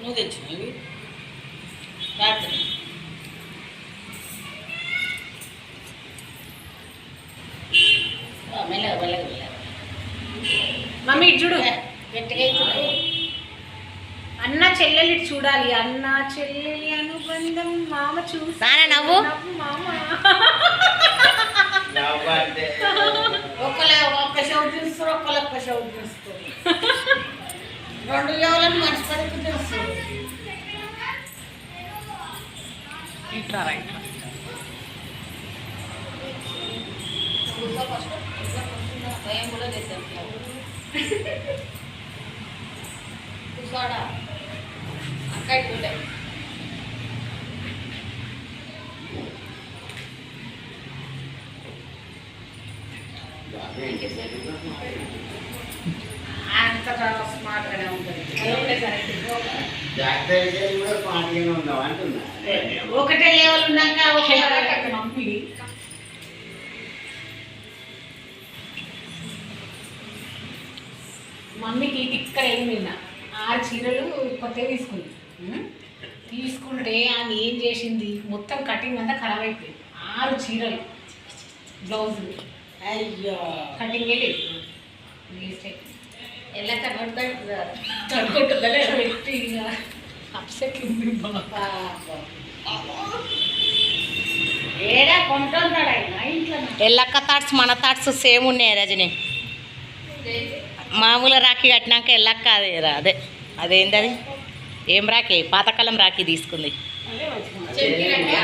నువ్వు తెచ్చినవి రాత్రి మెల్లగా మెల్లగా మెల్లగా మమ్మీ ఇటు చూడు గట్టిగా అవుతుంది. అన్న చెల్లెలు ఇటు చూడాలి. అన్న చెల్లెలి అనుబంధం మామ చూసి నవ్వు మామ ఒకళ్ళ ఒక్క షౌట్ చూస్తారు, ఒకళ్ళు ఒక్క షౌట్ చూస్తారు. రెండు ఎవరైనా మంచి పనికి చూస్తారు. ఇట్రా రైట్ భయం కూడా తెచ్చాను కూర్చోడా అక్క ఇట్లుండే అంత స్మార్ట్గానే ఉంటుంది. ఒకటే లెవెల్ ఉన్నాక మమ్మీ మమ్మీకి ఇక్కడ ఏం నిన్న 6 చీరలు కొత్తవి తీసుకుంది. తీసుకుంటే ఆమె ఏం చేసింది, మొత్తం కటింగ్ అంతా ఖరాబ్ అయిపోయింది. 6 చీరలు బ్లౌజ్ అయ్యో కటింగ్ లేదు, వేస్ట్ అయిపోయింది. ఎలా కట్టుకుంటుందలే పెట్టి ఇక అప్సెట్ ఉంది బాబా. ఏడా కొంటున్నాడు ఆయన ఇంట్లో. ఎల్లక్క థాట్స్ మన థాట్స్ సేమ్ ఉన్నాయి రజని. మామూలు రాఖీ కట్టినాక ఎల్లక్క అదే అదేంది అది ఏం రాఖీ, పాతకాలం రాఖీ తీసుకుంది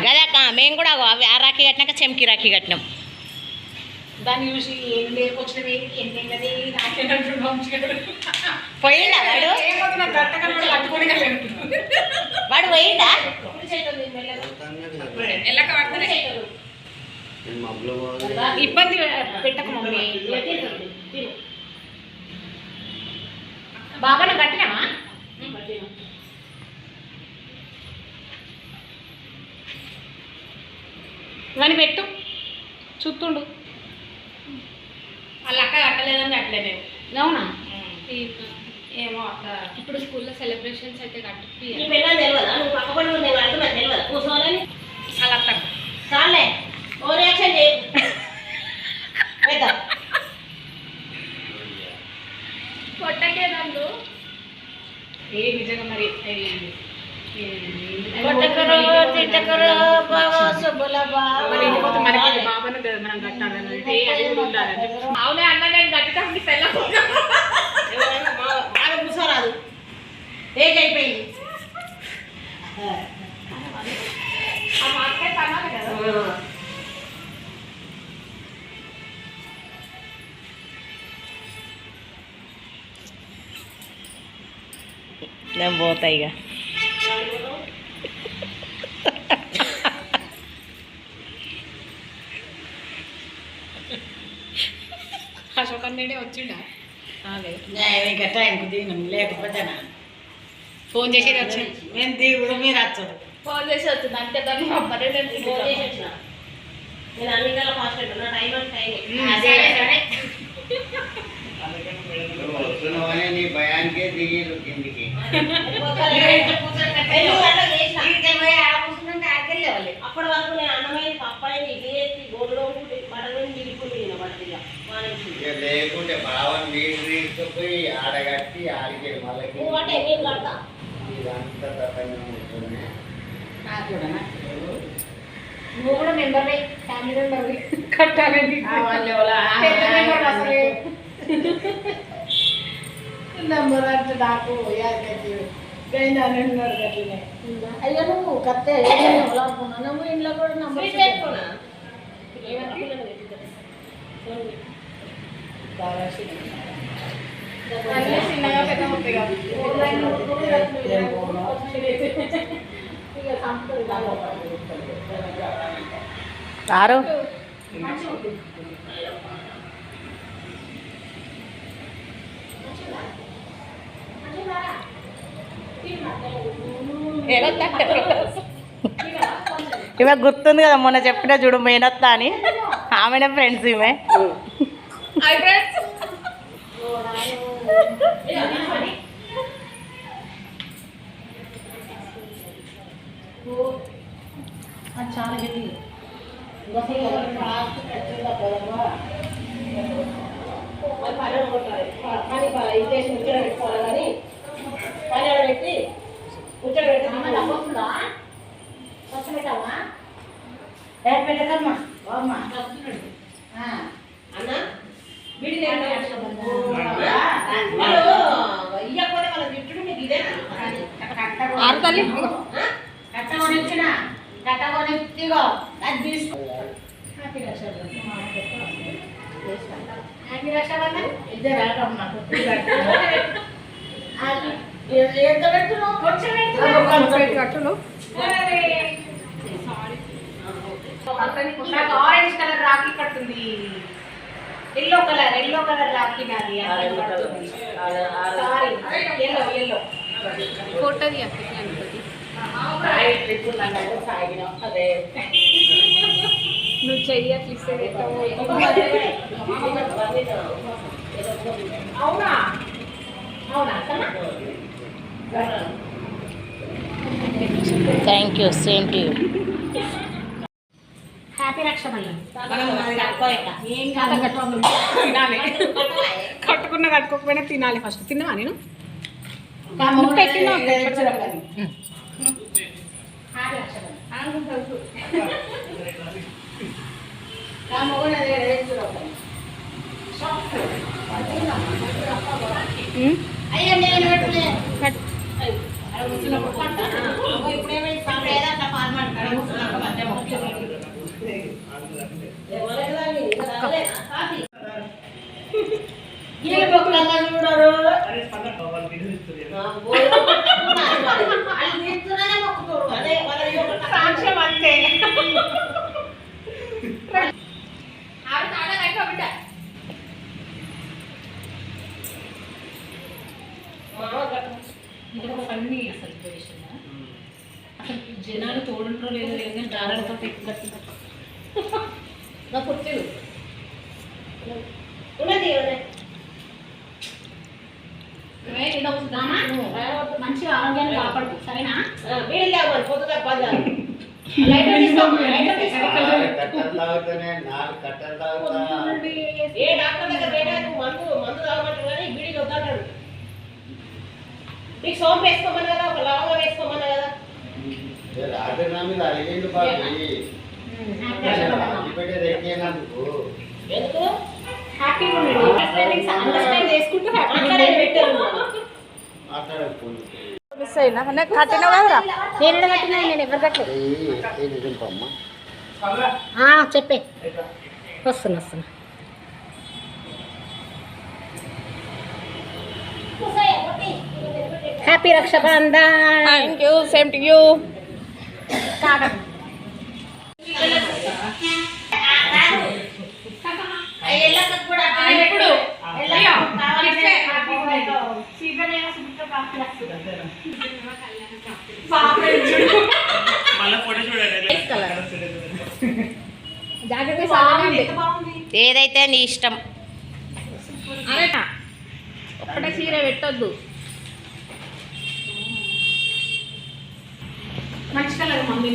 గదక్క. మేము కూడా అవి ఆ రాఖీ కట్టినాక చెంకి రాఖీ కట్టినాం. దాన్ని చూసి ఏం లేకొచ్చినవి ఎన్నేది పోయిండా వాడు, వాడు పోయిండా. ఇబ్బంది పెట్టకు మమ్మీ. బాగా కట్టినామా ఇవన్నీ పెట్టు చూస్తుండు. వాళ్ళ అక్క కట్టలేదని కట్టలే మేము. అవునా ఏమో అక్క ఇప్పుడు స్కూల్లో సెలబ్రేషన్స్ అయితే కట్టి అలా అత్త చాలే ఓ రియాక్షన్ చేయ కొట్టకే నందు ఏ నిజంగా మరి కొట్టకరో తిట్టకరో బావా సుబ్బుల మన ఇంటికి పోతే మనకి బాబాను కదా మనం కట్టాలంటే అది కూడా ఉండాలంటే. అవునే అన్న నేను కట్టేటప్పుడు పెళ్ళ బాగా కూర్చోరాదు ఏజ్ అయిపోయింది. ఆ మాకే పనాలి కదా. నేను పోతా ఇక. అశోక్ అన్నడే వచ్చిండా అదే ఇంకా టైంకి దిగినాం లేకపోతే ఫోన్ చేసేది వచ్చింది. మేము దిగుడు మీరు వచ్చారు. ఫోన్ చేసి వచ్చింది అంతే దాన్ని అమ్మరే నేను ఫోన్ చేసి వచ్చిన నేను అన్నికల్లా ఫాస్ట్ నా టైం అంటే టైం నీ భయానికే దిగిరు కిందికి. అప్పటి వరకు నేను అన్నమైన పప్పాయి ఇడ్లీ చేసి గోడలో బట్టలు దిగిపోయింది బట్టగా ఇక లేకుంటే బావని నీళ్ళు తీసుకుపోయి ఆడగట్టి ఆడికి మళ్ళీ కడతా ఇదంతా తప్పని ఉంటుంది. నువ్వు కూడా మెంబర్ ఫ్యామిలీ మెంబర్ కట్టాలండి. నెంబర్ అంటే నాకు అయ్యో నువ్వు కత్తే నువ్వు ఇంట్లో కూడా నంబర్ చిన్నగా పెద్ద ఉంటాయి కదా. ఆరు ఈమె గుర్తుంది కదా మొన్న చెప్పిన చూడు మేనత్త అని, ఆమెనే ఫ్రెండ్స్ ఈమె. అది చాలా హెవీ. ఆరుతల్లి కట్టులు ఆరెంజ్ కలర్ రాఖీ కట్టుంది. ఎల్లో కలర్ రాఖీ నాది. సారీ ఎల్లో ఫోటో అనుకోండి. నువ్వు చెయ్యి అట్లా ఇస్తే అవునా అవునా thank you, same to you. Happy Raksha Bandhan. ఏం కాదు తినాలి. కట్టుకోకపోయినా తినాలి. ఫస్ట్ తిన్నావా నేను? అయ్యా నేను సాక్ష్యం అంతే. ఇక్కడ ఒక ఫన్నీ అసలు పొజిషన్ అసలు జనాలు తోడుంటారో లేదో లేదు కానీ దారాలతో ఎక్కువ నా కుర్చీలు ఉన్నది మంచిగా ఆరోగ్యాన్ని కాపాడు. సరేనా? వీళ్ళు లేవాలి పొద్దుగా పదాలు ఏ డాక్టర్ దగ్గర పోయినా మందు తాగమంటారు కానీ బీడీ వద్దంటాడు. నీకు సోంపు వేసుకోమని కదా, ఒక లవంగా వేసుకోమన్నా కదా. ఎందుకు హ్యాపీగా ఉండండి. అండర్స్టాండ్ చేసుకుంటూ హ్యాపీగా మిస్ అయినా కట్టినావు కదరా. నేను కట్టినా, నేను ఎవరు కట్టలేదు. చెప్పే వస్తున్నా. Happy Raksha Bandhan. Thank you, same to you. ఏదైతే నీ ఇష్టం. ఒక్కటే చీర పెట్టొద్దు. మంచి కలర్ మమ్మీ.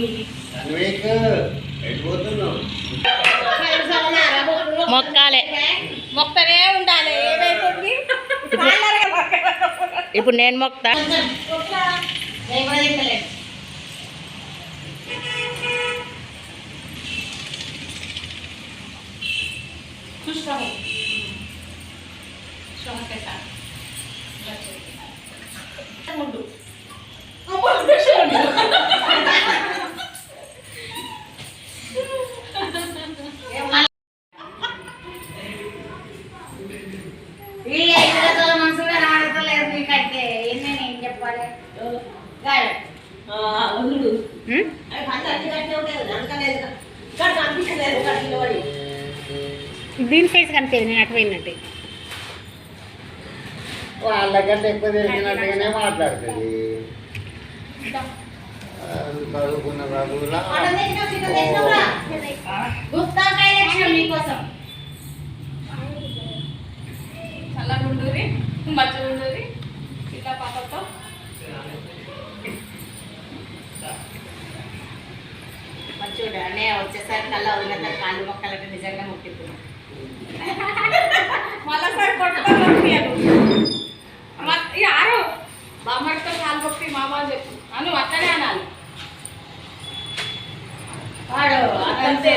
మొక్కాలే, మొక్కనే ఉండాలి. ఏదైతుంది ఇప్పుడు నేను మొక్తా. చూస్తాము ముందు మనసుగా రావట్లేదు. నీకైతే ఎన్ని నేను చెప్పాలి. దీని ఫేస్ కనిపించదు. నేను అటుపోయినట్టే వాళ్ళకంటే ఎక్కువ తెలిసినట్టుగానే మాట్లాడుతుంది. చదువుకున్న చదువులా మీకోసం చల్లగా ఉండూరి, మంచిగా ఉండూరి. ఇట్లా పాపతో అనే వచ్చేసరికి అలా వదిలేత కాళ్ళు మొక్కలంటే నిజంగా మొక్కిస్తున్నాం. మళ్ళీసారి కొట్టుకోవాలి యారు బామ్మడితో కాలు మొక్కి మామ అని చెప్పు అను అట్లనే అనాలి. వాడు అతంతే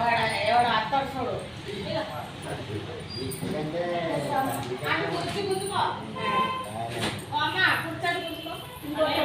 వాడు ఎవడు అత్తడు చూడు అని కూర్చు కూర్చుకో అమ్మ కూర్చొని కూర్చుకో ఇంకోటి